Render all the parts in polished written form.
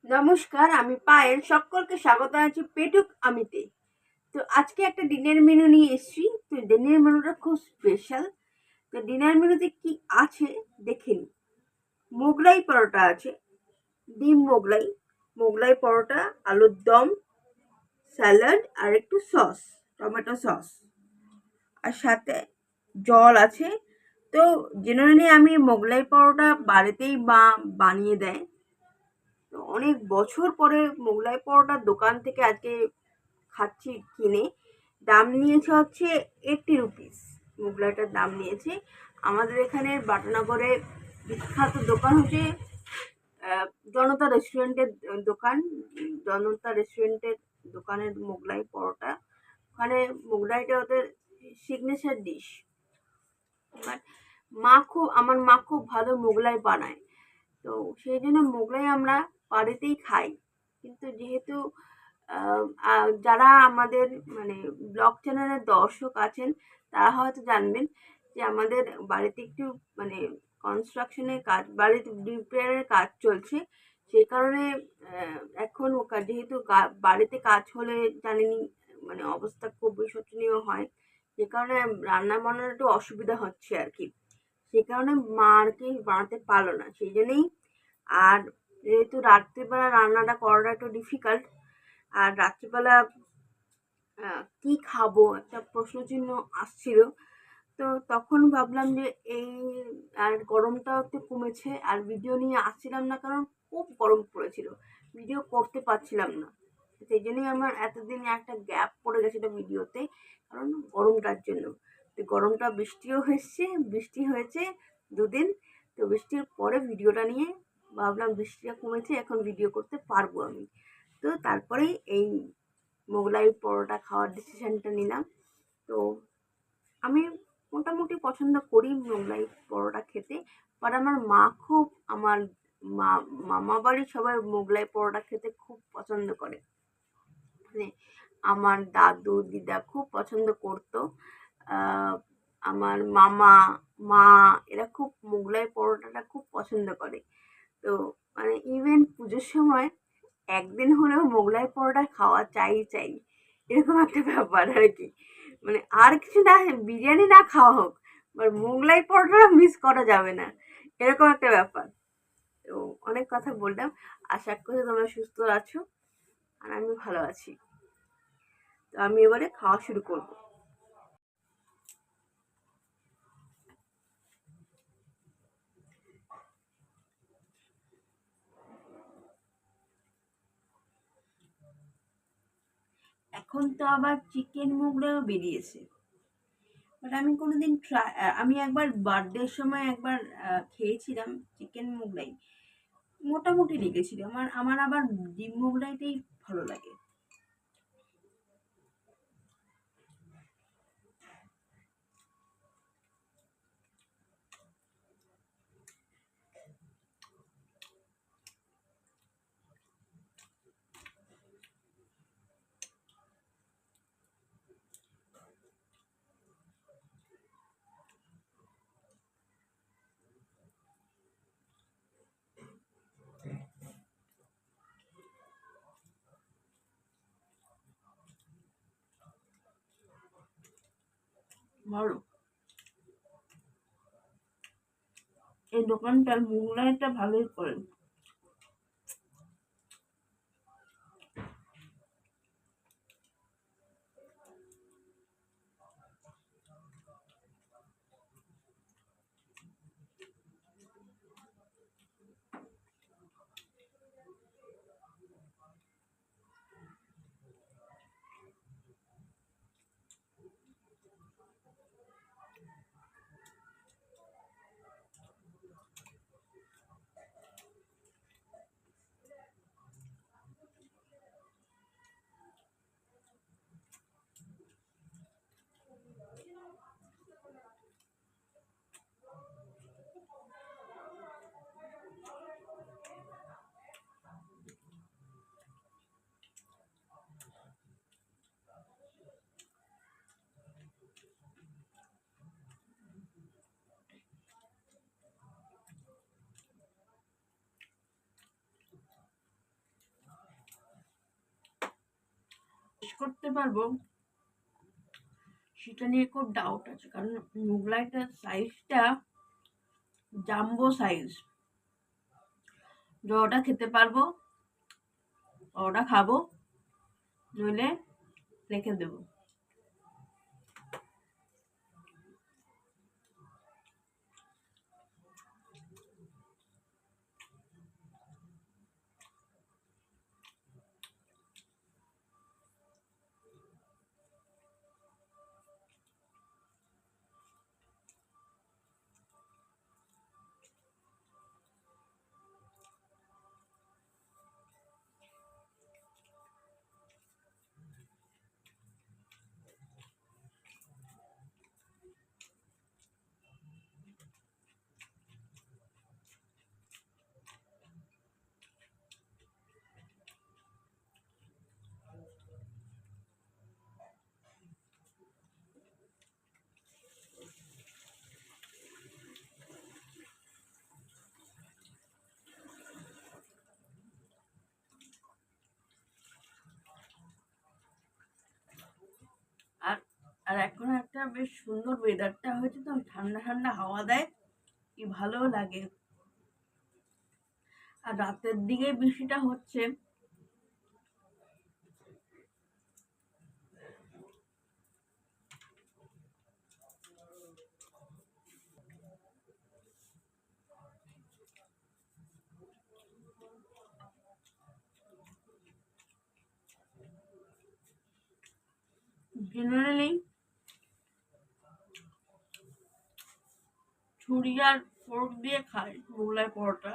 নমস্কার, আমি পায়েল। সকলকে স্বাগত জানাচ্ছি পেটুক আমিতে। তো আজকে একটা ডিনার মেনু নিয়ে এসেছি। তো ডিনার মেনুটা খুব স্পেশাল। তো ডিনার মেনুতে কি আছে দেখে নিই। মোগলাই পরোটা আছে, ডিম মোগলাই, মোগলাই পরোটা, আলুর দম, স্যালাড আর একটু সস, টমেটো সস, আর সাথে জল আছে। তো জেনারেলি আমি মোগলাই পরোটা বাড়িতেই বানিয়ে দেয়। তো অনেক বছর পরে মোগলাই পরোটার দোকান থেকে আজকে খাচ্ছি কিনে। দাম নিয়েছে হচ্ছে 80 রুপিস। মোগলাইটার দাম নিয়েছে। আমাদের এখানে বাটানগরে বিখ্যাত দোকান হচ্ছে আহ, জনতা রেস্টুরেন্টের দোকান। জনতা রেস্টুরেন্টের দোকানের মোগলাই পরোটা, ওখানে মোগলাইটা ওদের সিগনেচার ডিশ। এবার আমার মা খুব ভালো মোগলাই বানায়। তো সেই জন্য মোগলাই আমরা বাড়িতেই খাই। কিন্তু যেহেতু যারা আমাদের মানে ব্লগ চ্যানেলের দর্শক আছেন, তারা হয়তো জানবেন যে আমাদের বাড়িতে একটু মানে কনস্ট্রাকশনের কাজ, বাড়িতে রিপেয়ারের কাজ চলছে। সেই কারণে এখন যেহেতু বাড়িতে কাজ হলে জানেনই, মানে অবস্থা খুবই শোচনীয় হয়। যে কারণে রান্না বান্নার একটু অসুবিধা হচ্ছে আর কি। সে কারণে মা আর কি বানাতে পারলো না, সেই জন্যেই। আর যেহেতু রাত্রিবেলা রান্নাটা করাটা একটু ডিফিকাল্ট, আর রাত্রিবেলা কি খাবো একটা প্রশ্নচিহ্ন আসছিল। তো তখন ভাবলাম যে এই, আর গরমটাও একটু কমেছে, আর ভিডিও নিয়ে আসছিলাম না কারণ খুব গরম পড়েছিল, ভিডিও করতে পারছিলাম না। সেই জন্যই আমার এতদিন একটা গ্যাপ পড়ে গেছিলো ভিডিওতে, কারণ গরমটার জন্য। তো গরমটা বৃষ্টি হয়েছে 2 দিন। তো বৃষ্টির পরে ভিডিওটা নিয়ে ভাবলাম বৃষ্টিটা কমেছে, এখন ভিডিও করতে পারবো আমি। তো তারপরেই এই মোগলাই পরোটা খাওয়ার ডিসিশনটা নিলাম। তো আমি মোটামুটি পছন্দ করি মোগলাই পরোটা খেতে। বাট আমার মা খুব, আমার মা মামা বাড়ির সবাই মোগলাই পরোটা খেতে খুব পছন্দ করে। মানে আমার দাদু দিদা খুব পছন্দ করতো। আহ, আমার মামা, মা, এরা খুব মোগলাই পরোটাটা খুব পছন্দ করে। তো মানে ইভেন পুজোর সময় একদিন হলেও মোগলাই পরোটা খাওয়া চাই চাই, এরকম একটা ব্যাপার আর কি। মানে আর কিছু না, বিরিয়ানি না খাওয়া হোক, বাট মোগলাই পরোটাটা মিস করা যাবে না, এরকম একটা ব্যাপার। তো অনেক কথা বললাম। আশা করি তোমরা সুস্থ আছো, আর আমি ভালো আছি। তো আমি এবারে খাওয়া শুরু করব। এখন তো আবার চিকেন মোগলাইও বেরিয়েছে। বাট আমি কোনোদিন আমি একবার বার্থডের সময় একবার খেয়েছিলাম চিকেন মোগলাই, মোটামুটি লেগেছিল। আমার আমার আবার ডিম মোগলাইটাই ভালো লাগে। ভালো, এই দোকানটার মোগলাইটা ভালোই করেন। করতে পারবো সেটা নিয়ে খুব ডাউট আছে, কারণ মোগলাইটার সাইজটা জাম্বো সাইজ। যতটা খেতে পারবো ওটা খাবো, নইলে রেখে দেবো। আর আর এখন একটা বেশ সুন্দর ওয়েদারটা হয়েছে, তো ঠান্ডা ঠান্ডা হাওয়া দেয়, কি ভালো লাগে। আর রাতের দিকে বৃষ্টিটা হচ্ছে, জেনারেলি ছুরি আর ফোর্ক দিয়ে খায় মোগলাই পরোটা।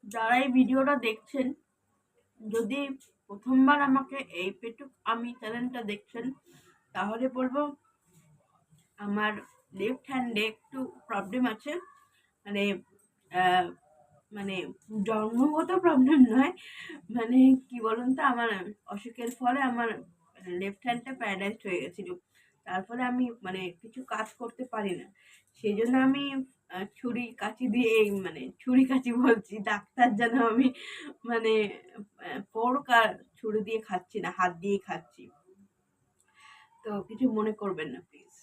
যারা এই ভিডিওটা দেখছেন, যদি প্রথমবার আমাকে এই পেটুক আমি চ্যানেলটা দেখছেন, তাহলে বলবো আমার লেফট হ্যান্ডে একটু প্রবলেম আছে। মানে আহ, মানে জন্মগত প্রবলেম নয়, মানে কি বলুন তো, আমার অসুখের ফলে আমার লেফট হ্যান্ডটা প্যারালাইজড হয়ে গেছিল। তার ফলে আমি মানে কিছু কাজ করতে পারি না। সেই জন্য আমি ছুরি কাঁচি দিয়ে, মানে ছুরি কাঁচি বলছি, ডাক্তার যেন আমি মানে ফোর্ক আর ছুরি দিয়ে খাচ্ছি না, হাত দিয়েই খাচ্ছি। তো কিছু মনে করবেন না প্লিজ।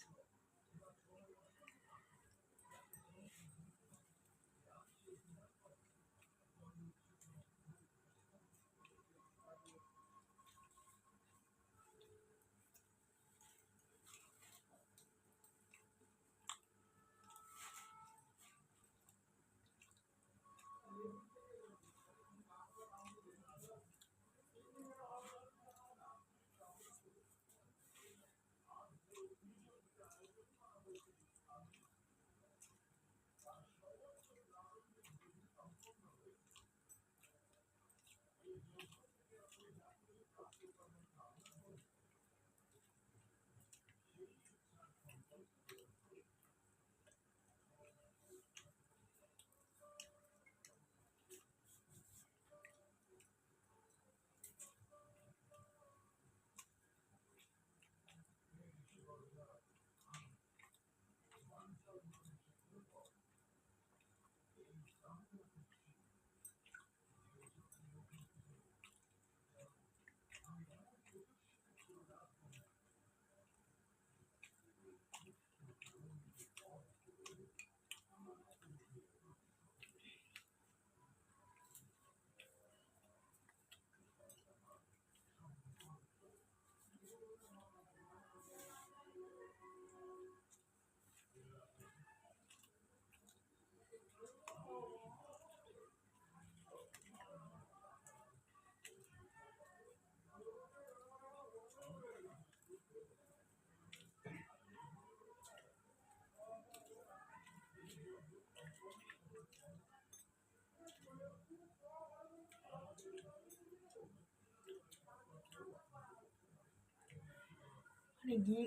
মানে গিয়ে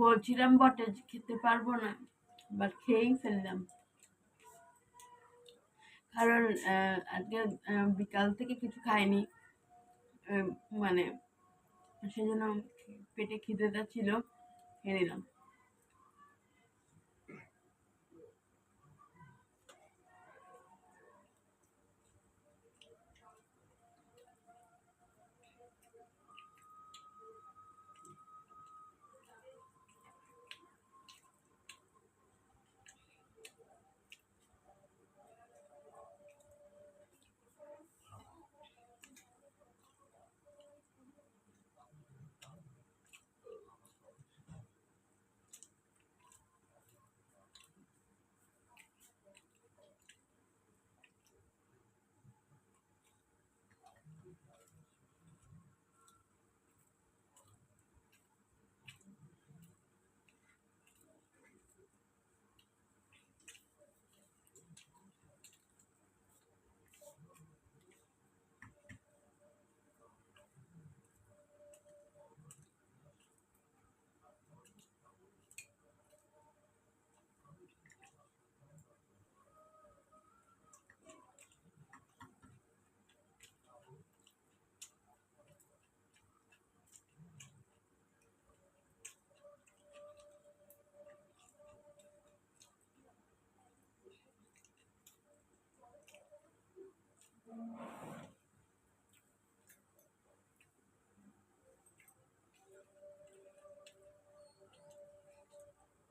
বলছিলাম বটে যে খেতে পারবো না, বাট খেয়েই ফেললাম। কারণ আজকে বিকাল থেকে কিছু খাইনি, মানে সেজন্য পেটে খিদেটা ছিল, খেয়ে নিলাম।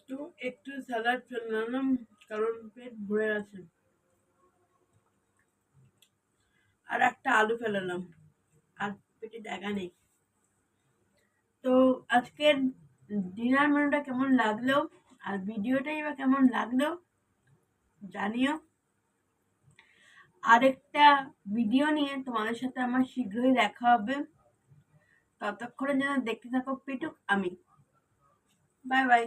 তো একটু স্যালাড ফেললাম, কারণ পেট ভরে আছে। আর একটা আলু ফেলালাম, আর পেটে জায়গা নেই। তো আজকের ডিনার মেনুটা কেমন লাগলো, আর ভিডিওটাই বা কেমন লাগলো জানিও। আরেকটা ভিডিও নিয়ে তোমাদের সাথে আমার শীঘ্রই দেখা হবে। ততক্ষণে যেন দেখতে থাকো পেটুক আমি। Bye bye.